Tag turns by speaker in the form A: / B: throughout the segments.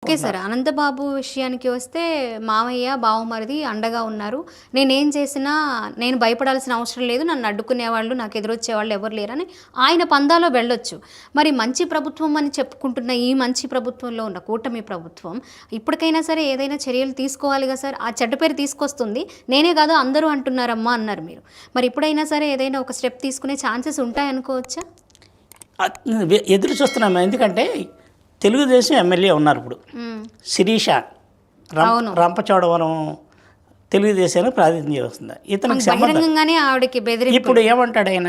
A: Okay sir. Anantha Babu విషయానికి వస్తే మామయ్య, బావమరిది అండగా ఉన్నారు. నేనేం చేసినా నేను భయపడాల్సిన అవసరం లేదు, నన్ను అడ్డుకునేవాళ్ళు, నాకు ఎదురొచ్చేవాళ్ళు ఎవరు లేరని ఆయన పందాలో వెళ్ళొచ్చు. మరి మంచి ప్రభుత్వం అని చెప్పుకుంటున్న ఈ మంచి ప్రభుత్వంలో ఉన్న కూటమి ప్రభుత్వం ఇప్పటికైనా సరే ఏదైనా చర్యలు తీసుకోవాలిగా సార్. ఆ చెడ్డ పేరు తీసుకొస్తుంది, నేనే కాదు అందరూ అంటున్నారమ్మా అన్నారు మీరు. మరి ఇప్పుడైనా సరే ఏదైనా ఒక స్టెప్ తీసుకునే ఛాన్సెస్ ఉంటాయనుకోవచ్చా?
B: ఎదురు చూస్తున్నాము. ఎందుకంటే తెలుగుదేశం ఎమ్మెల్యే ఉన్నారు ఇప్పుడు, శిరీష రంపచోడవరం తెలుగుదేశానికి ప్రాతినిధ్యం చేస్తుంది. ఇతనికి
A: బహిరంగంగానే ఆవిడకి బెదిరింపు.
B: ఇప్పుడు ఏమంటాడు ఆయన,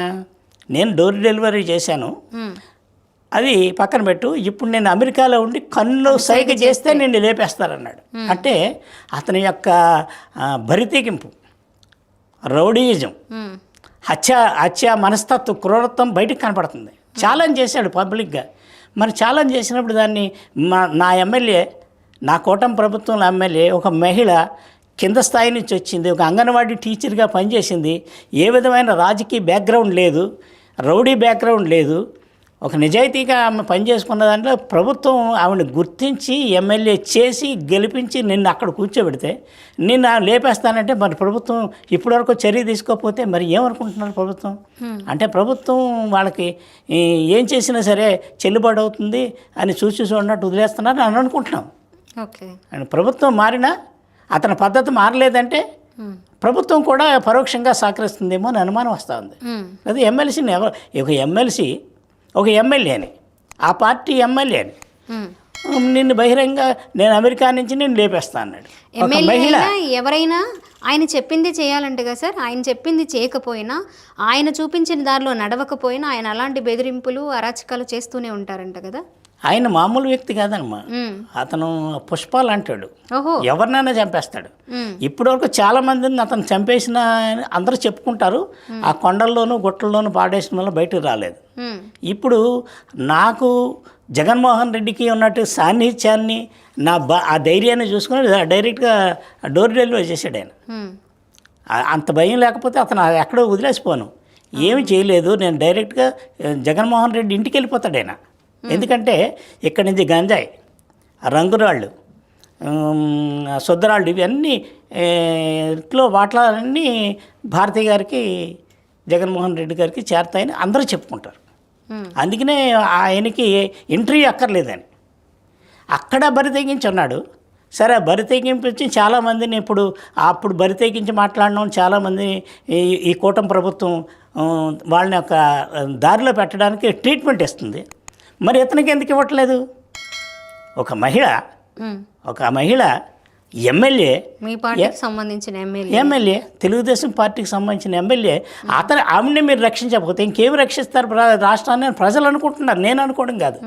B: నేను డోర్ డెలివరీ చేశాను, అది పక్కన పెట్టు, ఇప్పుడు నేను అమెరికాలో ఉండి కన్ను సైగ చేస్తే నేను లేపేస్తారన్నాడు. అంటే అతని యొక్క బరితెగింపు, రౌడీయిజం, హత్య మనస్తత్వం, క్రూరత్వం బయటకు కనపడుతుంది. ఛాలెంజ్ చేశాడు పబ్లిక్గా. మరి ఛాలెంజ్ చేసినప్పుడు దాన్ని నా ఎమ్మెల్యే, నా కూటమి ప్రభుత్వంలో ఎమ్మెల్యే ఒక మహిళ కింద స్థాయి నుంచి వచ్చింది, ఒక అంగన్వాడీ టీచర్గా పనిచేసింది, ఏ విధమైన రాజకీయ బ్యాక్గ్రౌండ్ లేదు, రౌడీ బ్యాక్గ్రౌండ్ లేదు, ఒక నిజాయితీగా ఆమె పనిచేసుకున్న దాంట్లో ప్రభుత్వం ఆవిడని గుర్తించి ఎమ్మెల్యే చేసి గెలిపించి నిన్ను అక్కడ కూర్చోబెడితే నిన్ను లేపేస్తానంటే మరి ప్రభుత్వం ఇప్పటివరకు చర్య తీసుకోకపోతే మరి ఏమనుకుంటున్నారు ప్రభుత్వం? అంటే ప్రభుత్వం వాళ్ళకి ఏం చేసినా సరే చెల్లుబాటు అవుతుంది అని చూసి చూడనట్టు వదిలేస్తున్నారు అని అనుకుంటున్నాం.
A: ఓకే,
B: అండ్ ప్రభుత్వం మారినా అతని పద్ధతి మారలేదంటే ప్రభుత్వం కూడా పరోక్షంగా సహకరిస్తుందేమో అని అనుమానం వస్తూ ఉంది. అది ఎమ్మెల్సీని ఒక ఎమ్మెల్యేని, ఆ పార్టీ ఎమ్మెల్యేని నిన్ను బహిరంగ నేను అమెరికా నుంచి నేను లేపేస్తా అన్నాడు.
A: ఎమ్మెల్యే ఎవరైనా ఆయన చెప్పింది చేయాలంటే కదా సార్. ఆయన చెప్పింది చేయకపోయినా, ఆయన చూపించిన దారిలో నడవకపోయినా ఆయన అలాంటి బెదిరింపులు, అరాచకాలు చేస్తూనే ఉంటారంట కదా.
B: ఆయన మామూలు వ్యక్తి కాదమ్మా, అతను పుష్పాలు అంటాడు, ఎవరినైనా చంపేస్తాడు. ఇప్పటివరకు చాలా మందిని అతను చంపేసిన అందరూ చెప్పుకుంటారు, ఆ కొండల్లోనూ గుట్టల్లోనూ పాడేసిన వల్ల బయటకు రాలేదు. ఇప్పుడు నాకు జగన్మోహన్ రెడ్డికి ఉన్నట్టు సాన్నిధ్యాన్ని, ఆ ధైర్యాన్ని చూసుకుని డైరెక్ట్గా డోర్ డెలివరీ చేశాడు ఆయన. అంత భయం లేకపోతే అతను ఎక్కడో వదిలేసిపోను, ఏమి చేయలేదు, నేను డైరెక్ట్గా జగన్మోహన్ రెడ్డి ఇంటికి వెళ్ళిపోతాడు ఆయన. ఎందుకంటే ఇక్కడి నుంచి గంజాయి, రంగురాళ్ళు, శుద్ధరాళ్ళు ఇవన్నీ ఇట్లో వాట్లాలన్నీ భారతి గారికి, జగన్మోహన్ రెడ్డి గారికి చేరతాయని అందరూ చెప్పుకుంటారు. అందుకనే ఆయనకి ఇంటర్వ్యూ అక్కర్లేదని అక్కడ బరి తెగించి ఉన్నాడు. సరే, బరి తెగించి చాలామందిని అప్పుడు బరి తెగించి మాట్లాడడం చాలామంది ఈ కూటమి ప్రభుత్వం వాళ్ళని ఒక దారిలో పెట్టడానికి ట్రీట్మెంట్ ఇస్తుంది. మరి ఇతనికి ఎందుకు ఇవ్వట్లేదు? ఒక మహిళ ఎమ్మెల్యే,
A: మీ పార్టీకి సంబంధించిన
B: ఎమ్మెల్యే, తెలుగుదేశం పార్టీకి సంబంధించిన ఎమ్మెల్యే, ఆమెని మీరు రక్షించకపోతే ఇంకేమి రక్షిస్తారు రాష్ట్రాన్ని? ప్రజలు అనుకుంటున్నారు, నేను అనుకోవడం కాదు.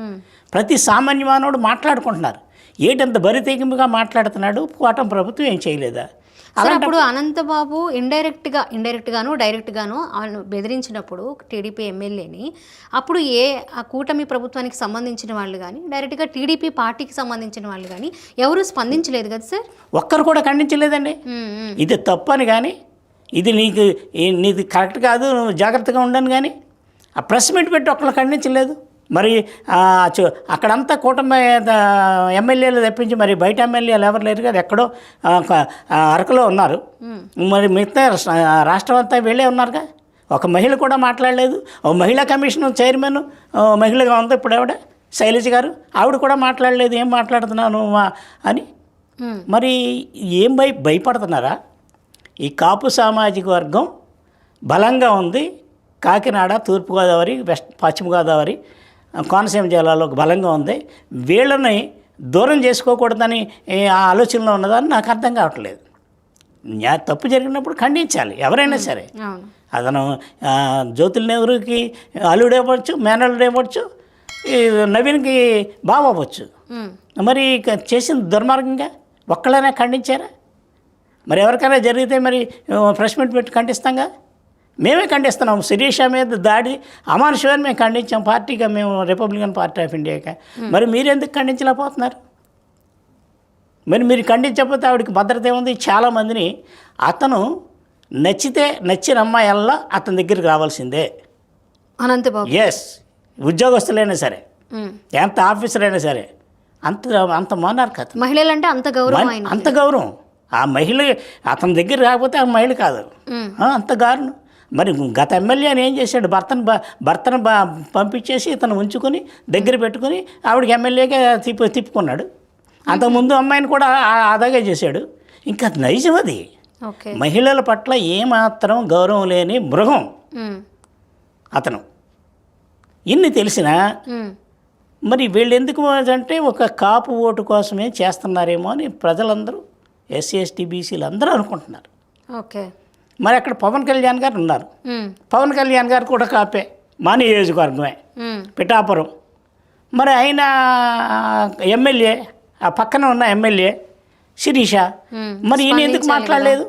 B: ప్రతి సామాన్య మానవుడు మాట్లాడుకుంటున్నారు, ఏంటంత బరితెగింపుగా మాట్లాడుతున్నాడు, కూటమి ప్రభుత్వం ఏం చేయలేదా?
A: అప్పుడు అనంతబాబు ఇండైరెక్ట్గాను డైరెక్ట్గాను ఆయన బెదిరించినప్పుడు టీడీపీ ఎమ్మెల్యేని, అప్పుడు ఆ కూటమి ప్రభుత్వానికి సంబంధించిన వాళ్ళు కానీ, డైరెక్ట్గా టీడీపీ పార్టీకి సంబంధించిన వాళ్ళు కానీ ఎవరు స్పందించలేదు కదా సార్.
B: ఒక్కరు కూడా ఖండించలేదండి. ఇది తప్పని కానీ, నీది కరెక్ట్ కాదు, నువ్వు జాగ్రత్తగా ఉండను కానీ ఆ ప్రెస్ మీట్ పెట్టి ఒక్కరు ఖండించలేదు. మరి అక్కడంతా కూటమి ఎమ్మెల్యేలు తప్పించి మరి బయట ఎమ్మెల్యేలు ఎవరు లేరు కదా, ఎక్కడో అరకులో ఉన్నారు. మరి మిగతా రాష్ట్రం అంతా వెళ్ళే ఉన్నారుగా. ఒక మహిళ కూడా మాట్లాడలేదు. ఒక మహిళా కమిషన్ చైర్మన్ మహిళగా ఉంది ఇప్పుడు ఆవిడ, శైలజ గారు, ఆవిడ కూడా మాట్లాడలేదు. ఏం మాట్లాడుతున్నాను అని. మరి ఏం భయపడుతున్నారా? ఈ కాపు సామాజిక వర్గం బలంగా ఉంది. కాకినాడ, తూర్పుగోదావరి, పశ్చిమ గోదావరి, కోనసీమ జిల్లాలో బలంగా ఉంది. వీళ్ళని దూరం చేసుకోకూడదని ఆ ఆలోచనలో ఉన్నదని నాకు అర్థం కావట్లేదు. తప్పు జరిగినప్పుడు ఖండించాలి ఎవరైనా సరే. అతను జ్యోతుల నెహ్రూకి అల్లుడు ఇవ్వచ్చు, మేనల్లుడు ఇవ్వచ్చు, నవీన్కి బావ అవ్వచ్చు. మరి చేసిన దుర్మార్గంగా ఒక్కళ్ళైనా ఖండించారా? మరి ఎవరికైనా జరిగితే మరి ప్రెస్ మీట్ పెట్టి ఖండిస్తాంగా. మేమే ఖండిస్తున్నాం. శిరీష మీద దాడి అమానుషమని మేము ఖండించాం పార్టీగా, మేము రిపబ్లికన్ పార్టీ ఆఫ్ ఇండియాగా. మరి మీరెందుకు ఖండించలేకపోతున్నారు? మరి మీరు ఖండించకపోతే ఆవిడకి భద్రత ఏముంది? చాలామందిని అతను నచ్చిన అమ్మాయిల్లా అతని దగ్గరికి రావాల్సిందే.
A: అనంతబాబు
B: ఎస్, ఉద్యోగస్తులైనా సరే, ఎంత ఆఫీసర్ అయినా సరే, అంత మోనార్క్ అతను.
A: మహిళలంటే అంత గౌరవం ఆయన.
B: అంత గౌరవం. ఆ మహిళ అతని దగ్గర రాకపోతే ఆ మహిళ కాదు. అంత దారుణం. మరి గత ఎమ్మెల్యే అని ఏం చేశాడు? భర్తను పంపించేసి ఇతను ఉంచుకొని దగ్గర పెట్టుకుని ఆవిడకి ఎమ్మెల్యేగా తిప్పుకున్నాడు. అంతకుముందు అమ్మాయిని కూడా అదాగే చేశాడు. ఇంకా నైజం అది.
A: ఓకే.
B: మహిళల పట్ల ఏమాత్రం గౌరవం లేని మృగం అతను. ఇన్ని తెలిసినా మరి వీళ్ళు ఎందుకు అంటే ఒక కాపు ఓటు కోసమే చేస్తున్నారేమో అని ప్రజలందరూ, ఎస్సీ ఎస్టీ బీసీలు అందరూ అనుకుంటున్నారు.
A: ఓకే.
B: మరి అక్కడ పవన్ కళ్యాణ్ గారు ఉన్నారు. పవన్ కళ్యాణ్ గారు కూడా కాపే, మా నియోజకవర్గమే, పిఠాపురం. మరి ఆయన ఎమ్మెల్యే, ఆ పక్కన ఉన్న ఎమ్మెల్యే శిరీష. మరి ఈయన ఎందుకు మాట్లాడలేదు?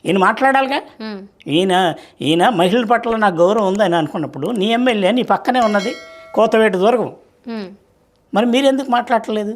B: ఈయన మాట్లాడాలిగా. ఈయన మహిళల పట్ల నాకు గౌరవం ఉందని అనుకున్నప్పుడు నీ ఎమ్మెల్యే నీ పక్కనే ఉన్నది, కోతవేటు దూరం. మరి మీరెందుకు మాట్లాడలేదు?